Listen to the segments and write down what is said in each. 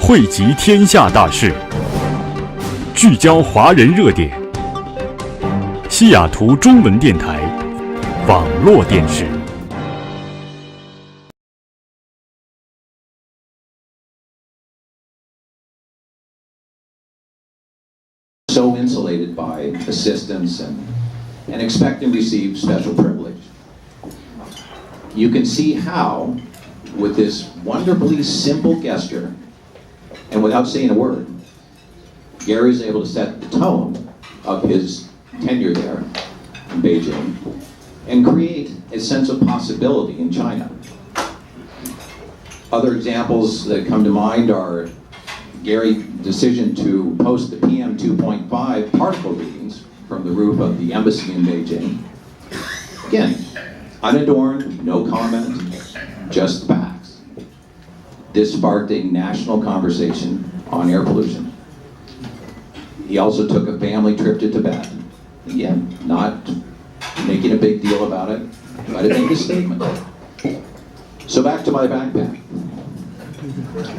汇集天下大事，聚焦华人热点。西雅图中文电台网络电视。So insulated by assistance and expect and receive special privilege. You can see how, with this wonderfully simple gesture, and without saying a word, Gary's able to set the tone of his tenure there in Beijing and create a sense of possibility in China. Other examples that come to mind are Gary's decision to post the PM 2.5 particle readings from the roof of the embassy in Beijing. Again, unadorned, no comment, just facts. This sparked a national conversation on air pollution. He also took a family trip to Tibet. Again, not making a big deal about it, but it made a statement. So back to my backpack.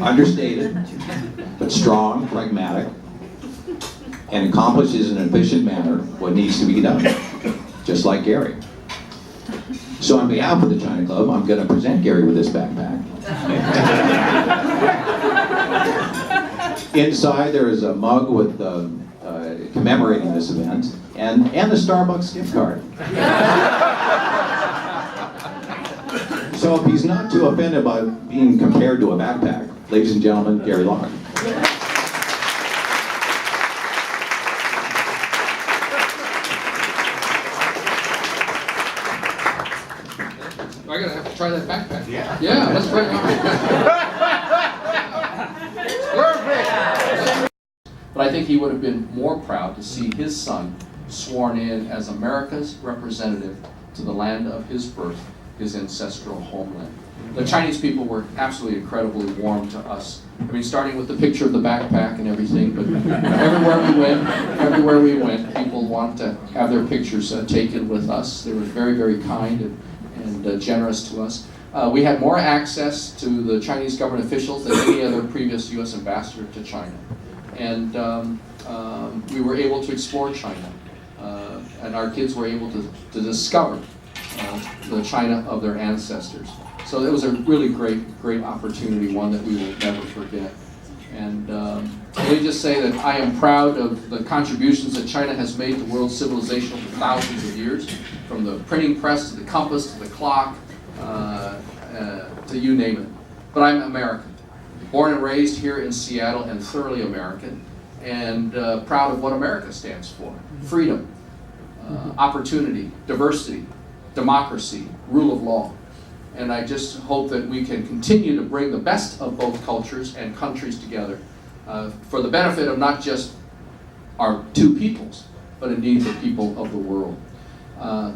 Understated, but strong, pragmatic, and accomplishes in an efficient manner what needs to be done, just like Gary. So on behalf of the China Club, I'm going to present Gary with this backpack. Inside there is a mug with commemorating this event, and the Starbucks gift card. So if he's not too offended by being compared to a backpack, ladies and gentlemen, Gary Locke. I'm gonna have to try that backpack. Yeah, let's try it. Perfect. But I think he would have been more proud to see his son sworn in as America's representative to the land of his birth, his ancestral homeland. The Chinese people were absolutely incredibly warm to us. I mean, starting with the picture of the backpack and everything, but everywhere we went, people wanted to have their pictures taken with us. They were very, very kind and generous to us. We had more access to the Chinese government officials than any other previous U.S. ambassador to China. And we were able to explore China. And our kids were able to discover the China of their ancestors. So it was a really great opportunity, one that we will never forget. And let me just say that I am proud of the contributions that China has made to world civilization over thousands of years, from the printing press to the compass to the clock, to you name it. But I'm American, born and raised here in Seattle and thoroughly American, and proud of what America stands for: freedom, opportunity, diversity, democracy, rule of law. And I just hope that we can continue to bring the best of both cultures and countries together for the benefit of not just our two peoples, but indeed the people of the world.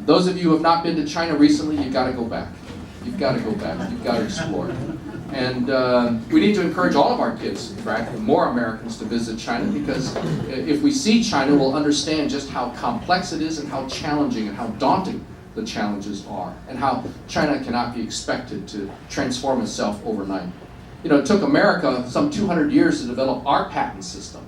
Those of you who have not been to China recently, you've got to go back. You've got to go back. You've got to explore. And we need to encourage all of our kids, in fact, more Americans, to visit China, because if we see China, we'll understand just how complex it is and how challenging and how daunting the challenges are, and how China cannot be expected to transform itself overnight. You know, it took America some 200 years to develop our patent system.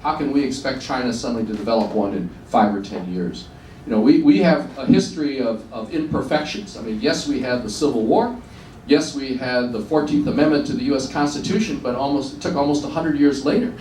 How can we expect China suddenly to develop one in 5 or 10 years? You know, we have a history of imperfections. I mean, yes, we had the Civil War. Yes, we had the 14th Amendment to the U.S. Constitution, but it took almost 100 years later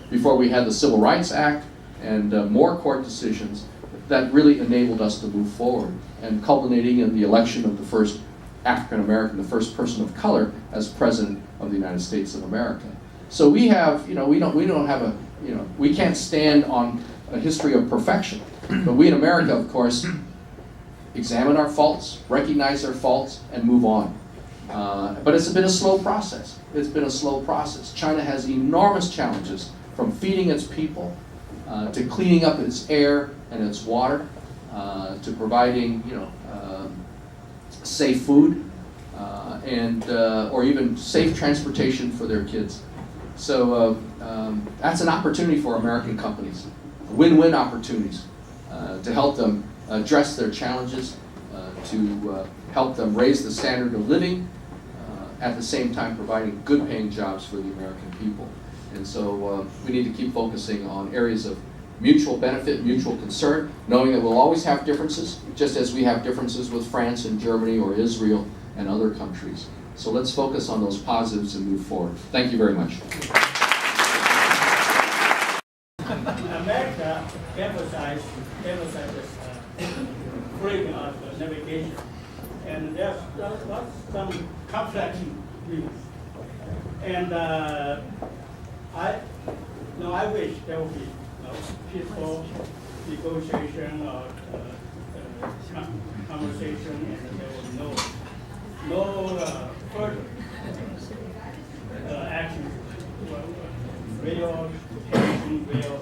before we had the Civil Rights Act and more court decisions that really enabled us to move forward, and culminating in the election of the first African American, the first person of color as President of the United States of America. So we have, you know, we don't have a, you know, we can't stand on a history of perfection, but we in America, of course, examine our faults, recognize our faults, and move on. But it's been a slow process. It's been a slow process. China has enormous challenges, from feeding its people, to cleaning up its air and its water, to providing, you know, safe food, and or even safe transportation for their kids. So that's an opportunity for American companies, win-win opportunities, to help them address their challenges, to help them raise the standard of living, at the same time providing good paying jobs for the American people. And so we need to keep focusing on areas of mutual benefit, mutual concern, knowing that we'll always have differences, just as we have differences with France and Germany or Israel and other countries. So let's focus on those positives and move forward. Thank you very much. America emphasizes freedom of navigation, and there's some conflicting views. And I wish there would be peaceful negotiation or conversation, and there would be no further action, real tension, real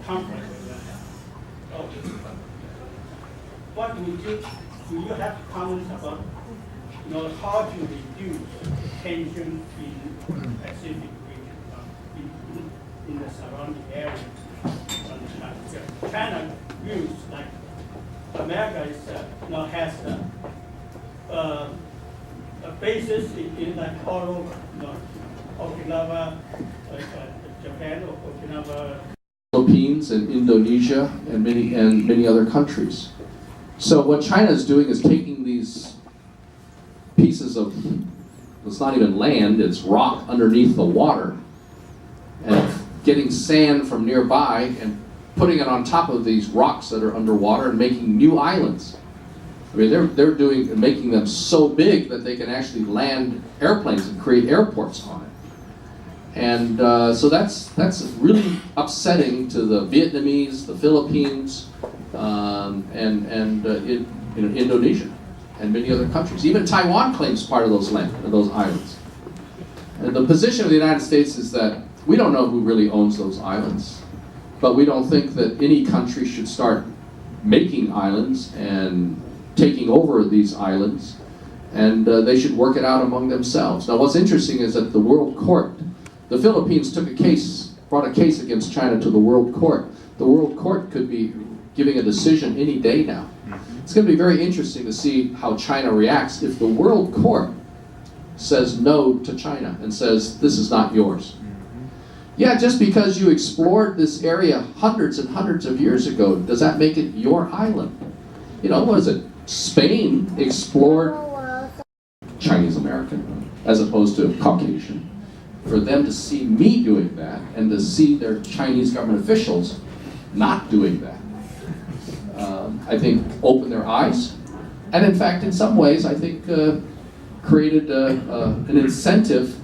conflict. What do you have comments about how to reduce tension in Pacific region, in the surrounding area? China views like America is has a basis in like all over, Okinawa, Japan, or Okinawa. Philippines and Indonesia and many other countries. So what China is doing is taking these pieces of, it's not even land, it's rock underneath the water, and getting sand from nearby and putting it on top of these rocks that are underwater and making new islands. I mean, they're making them so big that they can actually land airplanes and create airports on it. And so that's really upsetting to the Vietnamese, the Philippines, Indonesia, and many other countries. Even Taiwan claims part of those islands. And the position of the United States is that we don't know who really owns those islands, but we don't think that any country should start making islands and taking over these islands, and they should work it out among themselves. Now, what's interesting is that the World Court, the Philippines brought a case against China to the World Court. The World Court could be giving a decision any day now. It's going to be very interesting to see how China reacts if the World Court says no to China and says, this is not yours. Yeah, just because you explored this area hundreds and hundreds of years ago, does that make it your island? What is it? Spain explored Chinese American as opposed to Caucasian. For them to see me doing that and to see their Chinese government officials not doing that, I think opened their eyes. And in fact, in some ways, I think created an incentive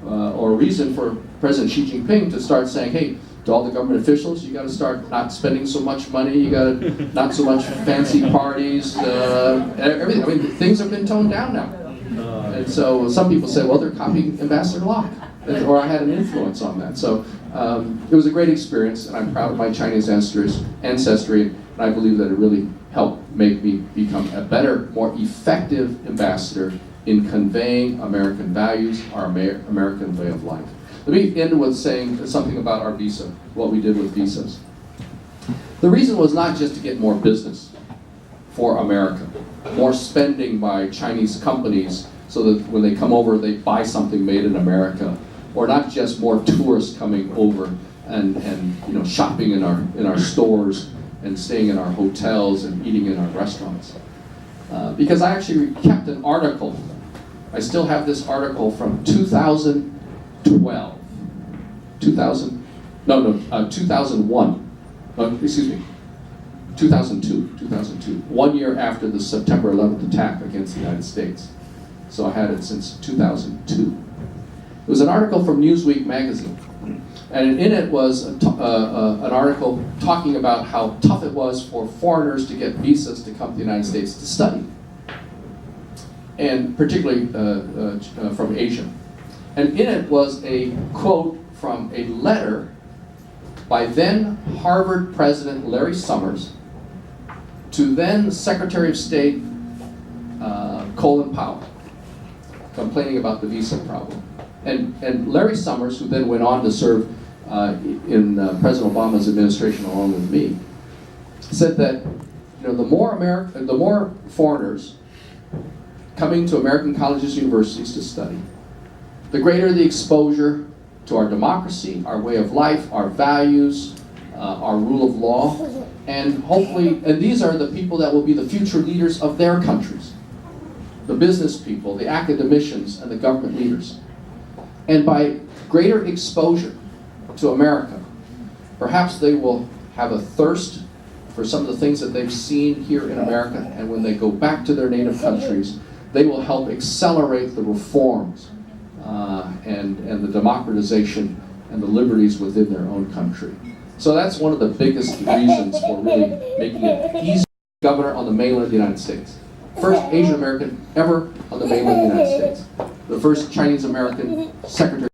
or reason for President Xi Jinping to start saying, hey, to all the government officials, you got to start not spending so much money, you got to not so much fancy parties, everything. I mean, things have been toned down now. And so some people say, well, they're copying Ambassador Locke, or I had an influence on that. So it was a great experience, and I'm proud of my Chinese ancestry, and I believe that it really helped make me become a better, more effective ambassador in conveying American values, our American way of life. Let me end with saying something about our visa, what we did with visas. The reason was not just to get more business for America, more spending by Chinese companies so that when they come over they buy something made in America, or not just more tourists coming over and shopping in our stores and staying in our hotels and eating in our restaurants. Because I actually kept an article. I still have this article from 2001. 2002. 1 year after the September 11th attack against the United States. So I had it since 2002. It was an article from Newsweek magazine. And in it was an article talking about how tough it was for foreigners to get visas to come to the United States to study. And particularly from Asia. And in it was a quote from a letter by then Harvard President Larry Summers to then Secretary of State Colin Powell, complaining about the visa problem. And Larry Summers, who then went on to serve in President Obama's administration along with me, said that the more foreigners coming to American colleges and universities to study, the greater the exposure to our democracy, our way of life, our values, our rule of law, and hopefully, and these are the people that will be the future leaders of their countries, the business people, the academicians, and the government leaders. And by greater exposure to America, perhaps they will have a thirst for some of the things that they've seen here in America, and when they go back to their native countries, they will help accelerate the reforms and the democratization and the liberties within their own country. So that's one of the biggest reasons for really making it easy to be governor on the mainland of the United States. First Asian American ever on the mainland of the United States. The first Chinese American secretary.